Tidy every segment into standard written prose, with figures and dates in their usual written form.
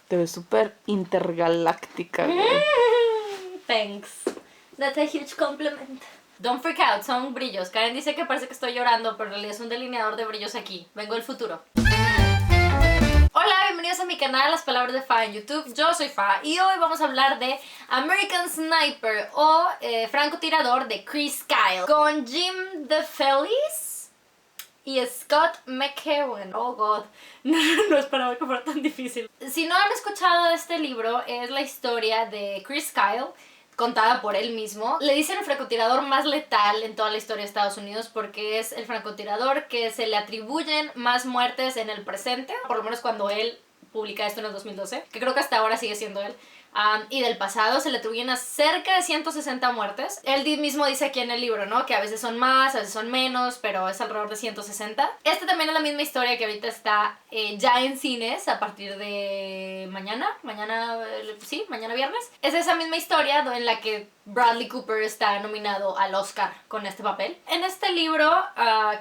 Te ves súper intergaláctica, güey. Thanks. That's a huge compliment. Don't freak out, son brillos. Karen dice que parece que estoy llorando, pero en realidad es un delineador de brillos aquí. Vengo del futuro. Hola, bienvenidos a mi canal Las Palabras de Fa en YouTube. Yo soy Fa y hoy vamos a hablar de American Sniper o francotirador de Chris Kyle con Jim DeFelice y Scott McEwen. Oh god, no esperaba que fuera tan difícil. Si no han escuchado de este libro, es la historia de Chris Kyle, contada por él mismo. Le dicen el francotirador más letal en toda la historia de Estados Unidos porque es el francotirador que se le atribuyen más muertes en el presente, por lo menos cuando él publica esto en el 2012, que creo que hasta ahora sigue siendo él. Y del pasado se le atribuyen a cerca de 160 muertes. Él mismo dice aquí en el libro, ¿no? Que a veces son más, a veces son menos, pero es alrededor de 160. Esta también es la misma historia que ahorita está ya en cines a partir de mañana viernes. Es esa misma historia en la que Bradley Cooper está nominado al Oscar con este papel. En este libro,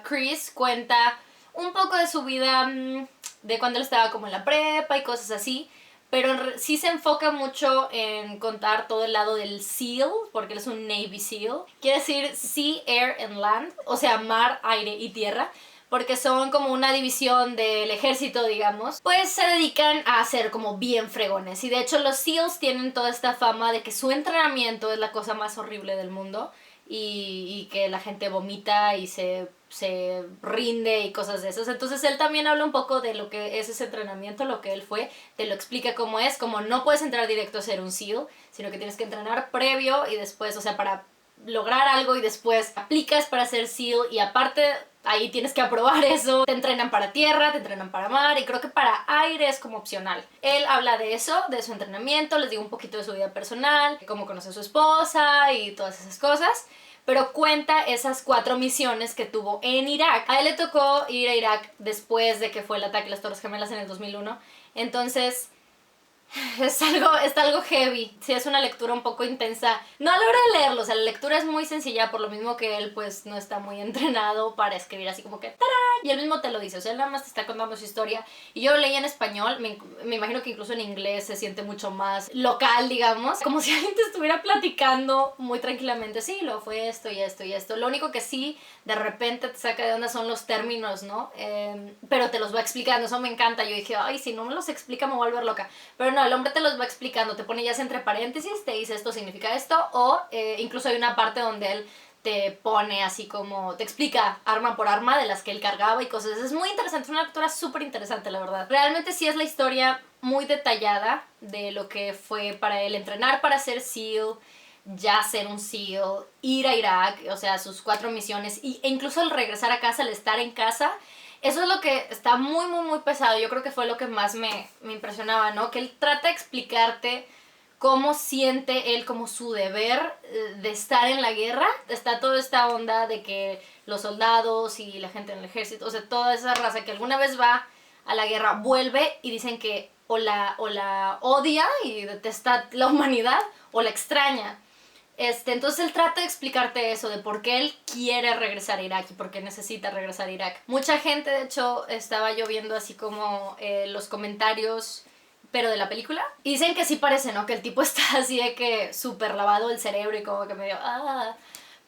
Chris cuenta un poco de su vida, de cuando él estaba como en la prepa y cosas así. Pero sí se enfoca mucho en contar todo el lado del SEAL, porque él es un Navy SEAL. Quiere decir Sea, Air and Land, o sea, mar, aire y tierra, porque son como una división del ejército, digamos. Pues se dedican a ser como bien fregones. Y de hecho los SEALs tienen toda esta fama de que su entrenamiento es la cosa más horrible del mundo. Y que la gente vomita y se rinde y cosas de esas. Entonces él también habla un poco de lo que es ese entrenamiento, lo que él fue, te lo explica cómo es, como no puedes entrar directo a ser un SEAL, sino que tienes que entrenar previo y después, o sea, para lograr algo y después aplicas para ser SEAL y aparte ahí tienes que aprobar eso. Te entrenan para tierra, te entrenan para mar y creo que para aire es como opcional. Él habla de eso, de su entrenamiento, les digo un poquito de su vida personal, cómo conoce a su esposa y todas esas cosas. Pero cuenta esas 4 misiones que tuvo en Irak. A él le tocó ir a Irak después de que fue el ataque a las Torres Gemelas en el 2001. Entonces está algo heavy. Sí, es una lectura un poco intensa. No a la hora de leerlo, o sea, la lectura es muy sencilla, por lo mismo que él pues no está muy entrenado para escribir así como que ¡tarán! Y él mismo te lo dice, o sea, él nada más te está contando su historia. Y yo lo leí en español, me imagino que incluso en inglés se siente mucho más local, digamos. Como si alguien te estuviera platicando muy tranquilamente. Sí, lo fue esto y esto y esto. Lo único que sí, de repente te saca de onda son los términos, ¿no? Pero te los va explicando, eso me encanta. Yo dije, ay, si no me los explica me voy a volver loca. Pero no, el hombre te los va explicando, te pone ya sea entre paréntesis, te dice esto significa esto, o incluso hay una parte donde él te pone así como, te explica arma por arma de las que él cargaba y cosas. Es muy interesante, es una lectura súper interesante, la verdad. Realmente sí es la historia muy detallada de lo que fue para él entrenar para ser SEAL, ya ser un SEAL, ir a Irak, o sea, sus 4 misiones, e incluso el regresar a casa, el estar en casa. Eso es lo que está muy, muy, muy pesado. Yo creo que fue lo que más me impresionaba, ¿no? Que él trata de explicarte cómo siente él como su deber de estar en la guerra. Está toda esta onda de que los soldados y la gente en el ejército, o sea, toda esa raza que alguna vez va a la guerra, vuelve y dicen que o la odia y detesta la humanidad o la extraña. Entonces él trata de explicarte eso, de por qué él quiere regresar a Irak y por qué necesita regresar a Irak. Mucha gente, de hecho, estaba yo viendo así como los comentarios, pero de la película. Y dicen que sí parece, ¿no? Que el tipo está así de que súper lavado el cerebro y como que medio...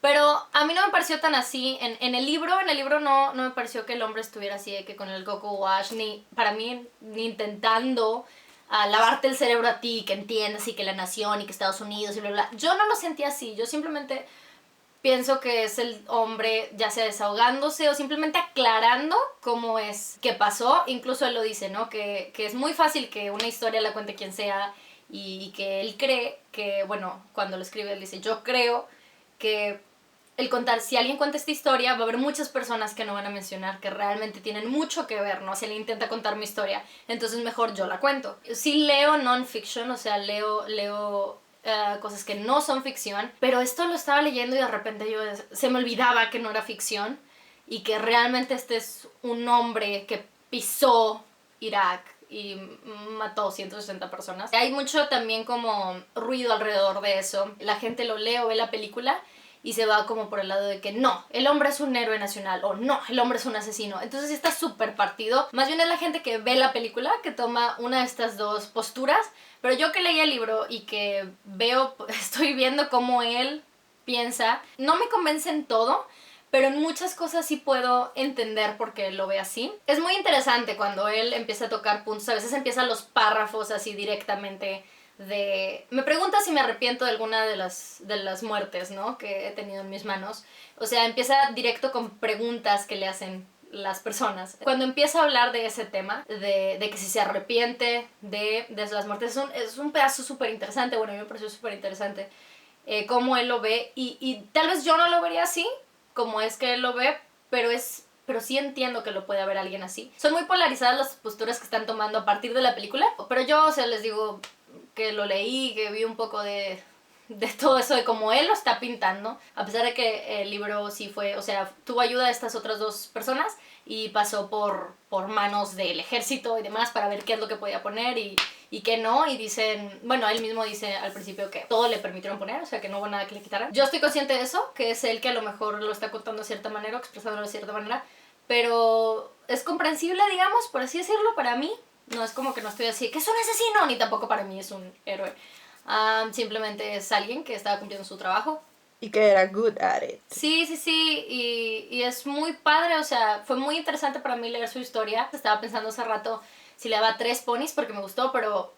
Pero a mí no me pareció tan así. En el libro no me pareció que el hombre estuviera así de que con el Coco Wash, ni para mí, ni intentando lavarte el cerebro a ti, que entiendas y que la nación y que Estados Unidos y bla, bla. Yo no lo sentí así, yo simplemente pienso que es el hombre ya sea desahogándose o simplemente aclarando cómo es que pasó. Incluso él lo dice, ¿no? Que es muy fácil que una historia la cuente quien sea y que él cree que, bueno, cuando lo escribe él dice, yo creo que el contar, si alguien cuenta esta historia, va a haber muchas personas que no van a mencionar, que realmente tienen mucho que ver, ¿no? Si alguien intenta contar mi historia, entonces mejor yo la cuento. Sí leo non-fiction, o sea, leo cosas que no son ficción, pero esto lo estaba leyendo y de repente se me olvidaba que no era ficción y que realmente este es un hombre que pisó Irak y mató 160 personas. Hay mucho también como ruido alrededor de eso. La gente lo lee o ve la película y se va como por el lado de que no, el hombre es un héroe nacional o no, el hombre es un asesino. Entonces está súper partido. Más bien es la gente que ve la película que toma una de estas dos posturas, pero yo que leí el libro y que estoy viendo cómo él piensa, no me convence en todo, pero en muchas cosas sí puedo entender por qué lo ve así. Es muy interesante cuando él empieza a tocar puntos, a veces empiezan los párrafos así directamente de... Me pregunta si me arrepiento de alguna de las muertes, ¿no?, que he tenido en mis manos. O sea, empieza directo con preguntas que le hacen las personas. Cuando empieza a hablar de ese tema, de que si se arrepiente de las muertes, es un pedazo súper interesante. Bueno, a mí me pareció súper interesante cómo él lo ve, y tal vez yo no lo vería así, como es que él lo ve, pero sí entiendo que lo puede ver alguien así. Son muy polarizadas las posturas que están tomando a partir de la película, pero yo, o sea, les digo que lo leí, que vi un poco de todo eso, de cómo él lo está pintando, a pesar de que el libro sí fue, o sea, tuvo ayuda de estas otras dos personas y pasó por manos del ejército y demás para ver qué es lo que podía poner y qué no, y dicen, bueno, él mismo dice al principio que todo le permitieron poner, o sea, que no hubo nada que le quitaran. Yo estoy consciente de eso, que es él que a lo mejor lo está contando de cierta manera o expresándolo de cierta manera, pero es comprensible, digamos, por así decirlo, para mí. No es como que no estoy así, que es un asesino, ni tampoco para mí es un héroe. Simplemente es alguien que estaba cumpliendo su trabajo. Y que era good at it. Sí, y es muy padre, o sea, fue muy interesante para mí leer su historia. Estaba pensando hace rato si le daba 3 ponis porque me gustó, pero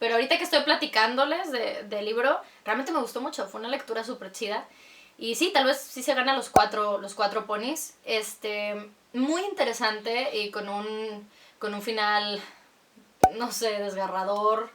ahorita que estoy platicándoles del libro, realmente me gustó mucho, fue una lectura súper chida. Y sí, tal vez sí se gana los cuatro ponis. Muy interesante y con un final, no sé, desgarrador,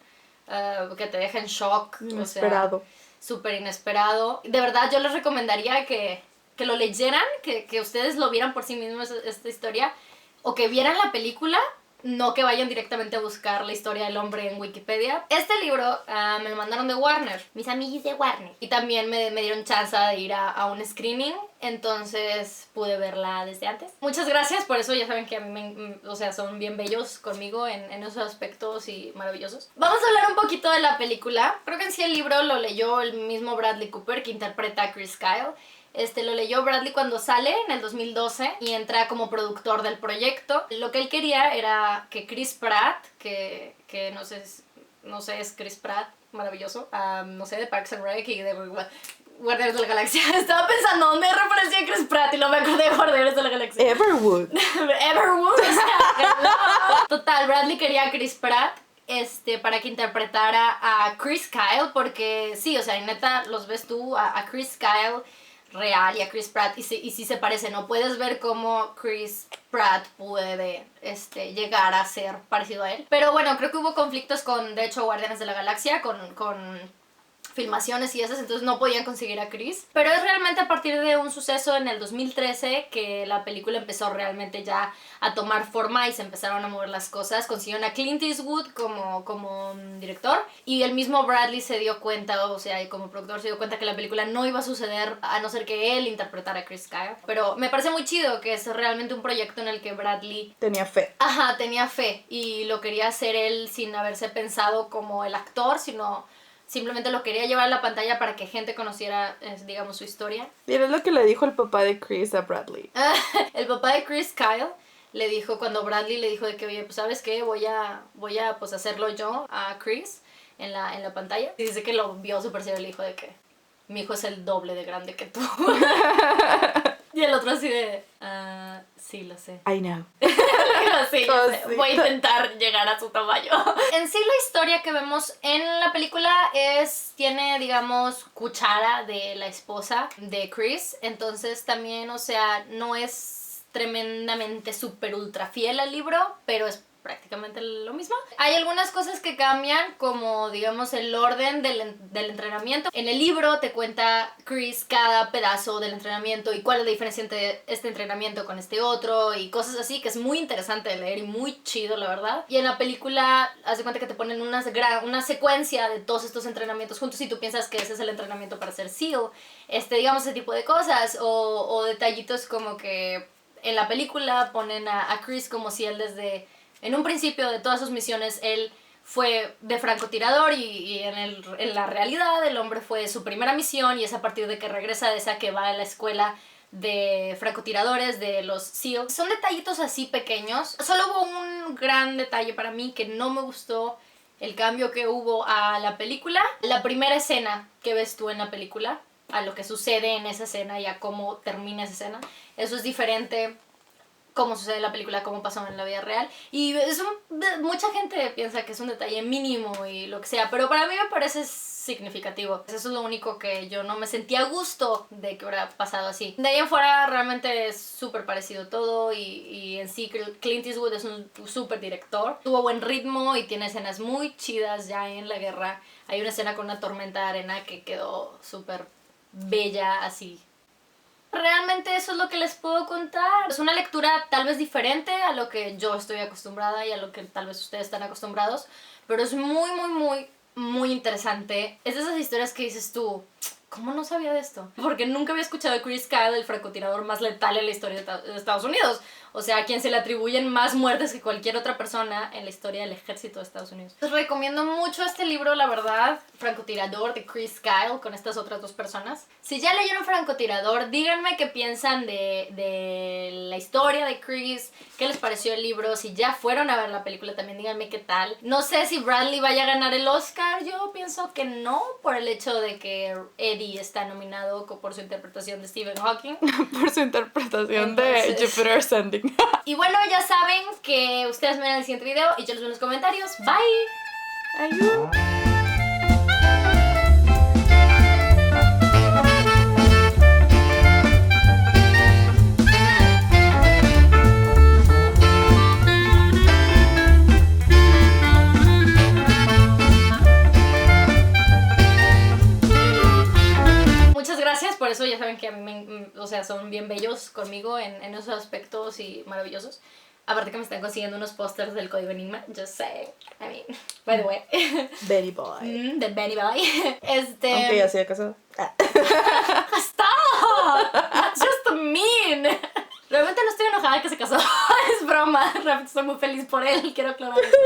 que te deja en shock. Inesperado. O sea, súper inesperado. De verdad, yo les recomendaría que lo leyeran, que ustedes lo vieran por sí mismos esta historia, o que vieran la película, no que vayan directamente a buscar la historia del hombre en Wikipedia. Este libro me lo mandaron de Warner, mis amiguis de Warner. Y también me dieron chance de ir a un screening, entonces pude verla desde antes. Muchas gracias por eso, ya saben que a mí o sea, son bien bellos conmigo en esos aspectos y maravillosos. Vamos a hablar un poquito de la película. Creo que en sí el libro lo leyó el mismo Bradley Cooper, que interpreta a Chris Kyle. Lo leyó Bradley cuando sale en el 2012 y entra como productor del proyecto. Lo que él quería era que Chris Pratt, que no sé, es Chris Pratt, maravilloso, no sé, de Parks and Rec y de Guardianes de la Galaxia. Estaba pensando dónde referencia a Chris Pratt y no me acordé de Guardianes de la Galaxia. Everwood. Everwood, o sea, total, Bradley quería a Chris Pratt para que interpretara a Chris Kyle, porque sí, o sea, y neta, los ves tú a Chris Kyle real y a Chris Pratt y sí se parece, ¿no? Puedes ver cómo Chris Pratt puede llegar a ser parecido a él. Pero bueno, creo que hubo conflictos con, de hecho, Guardianes de la Galaxia, con filmaciones y esas, entonces no podían conseguir a Chris. Pero es realmente a partir de un suceso en el 2013 que la película empezó realmente ya a tomar forma y se empezaron a mover las cosas. Consiguieron a Clint Eastwood como director y el mismo Bradley se dio cuenta, o sea, y como productor se dio cuenta que la película no iba a suceder a no ser que él interpretara a Chris Kyle. Pero me parece muy chido que es realmente un proyecto en el que Bradley tenía fe. Ajá, tenía fe y lo quería hacer él sin haberse pensado como el actor, sino simplemente lo quería llevar a la pantalla para que gente conociera, digamos, su historia. Y es lo que le dijo el papá de Chris a Bradley. El papá de Chris, Kyle, le dijo, cuando Bradley le dijo de que, oye, pues, ¿sabes qué? Voy a pues, hacerlo yo a Chris en la pantalla. Y dice que lo vio súper serio y le dijo de que mi hijo es el doble de grande que tú. Y el otro así de, sí, lo sé. I know. Sí, voy a intentar llegar a su tamaño. En sí la historia que vemos en la película tiene, digamos, cuchara de la esposa de Chris. Entonces también, o sea, no es tremendamente súper ultra fiel al libro, pero es prácticamente lo mismo. Hay algunas cosas que cambian, como digamos el orden del entrenamiento. En el libro te cuenta Chris cada pedazo del entrenamiento y cuál es la diferencia entre este entrenamiento con este otro y cosas así, que es muy interesante de leer y muy chido, la verdad. Y en la película haz de cuenta que te ponen una secuencia de todos estos entrenamientos juntos y tú piensas que ese es el entrenamiento para ser SEAL, digamos, ese tipo de cosas, o detallitos como que en la película ponen a Chris como si él en un principio de todas sus misiones, él fue de francotirador y en la realidad el hombre fue su primera misión y es a partir de que regresa de esa que va a la escuela de francotiradores, de los SEALs. Son detallitos así pequeños. Solo hubo un gran detalle para mí que no me gustó el cambio que hubo a la película. La primera escena que ves tú en la película, a lo que sucede en esa escena y a cómo termina esa escena, eso es diferente cómo sucede en la película, cómo pasó en la vida real. Y mucha gente piensa que es un detalle mínimo y lo que sea, pero para mí me parece significativo. Eso es lo único que yo no me sentía a gusto de que hubiera pasado así. De ahí en fuera realmente es súper parecido todo y en sí Clint Eastwood es un súper director. Tuvo buen ritmo y tiene escenas muy chidas ya en la guerra. Hay una escena con una tormenta de arena que quedó súper bella así. Realmente eso es lo que les puedo contar. Es una lectura tal vez diferente a lo que yo estoy acostumbrada y a lo que tal vez ustedes están acostumbrados, pero es muy interesante. Es de esas historias que dices tú, ¿cómo no sabía de esto? Porque nunca había escuchado de Chris Kyle, el francotirador más letal en la historia de Estados Unidos. O sea, a quien se le atribuyen más muertes que cualquier otra persona en la historia del ejército de Estados Unidos. Les recomiendo mucho este libro, la verdad, Francotirador, de Chris Kyle, con estas otras dos personas. Si ya leyeron Francotirador, díganme qué piensan de la historia de Chris, qué les pareció el libro. Si ya fueron a ver la película, también díganme qué tal. No sé si Bradley vaya a ganar el Oscar, yo pienso que no, por el hecho de que Eddie está nominado por su interpretación de Stephen Hawking. Por su interpretación de Jupiter Ascending. Y bueno, ya saben que ustedes me ven en el siguiente video y yo los veo en los comentarios. Bye. Ayú. Muchas gracias, por eso ya saben que a mí o sea, son bien bellos conmigo en esos aspectos y maravillosos. Aparte que me están consiguiendo unos pósters del Código Enigma, just saying, I mean, by the way. Benny Boy. The Benny Boy. Aunque ya se ha casado. ¡Stop! That's just mean. Realmente no estoy enojada que se casó, es broma, realmente estoy muy feliz por él, quiero aclarar eso.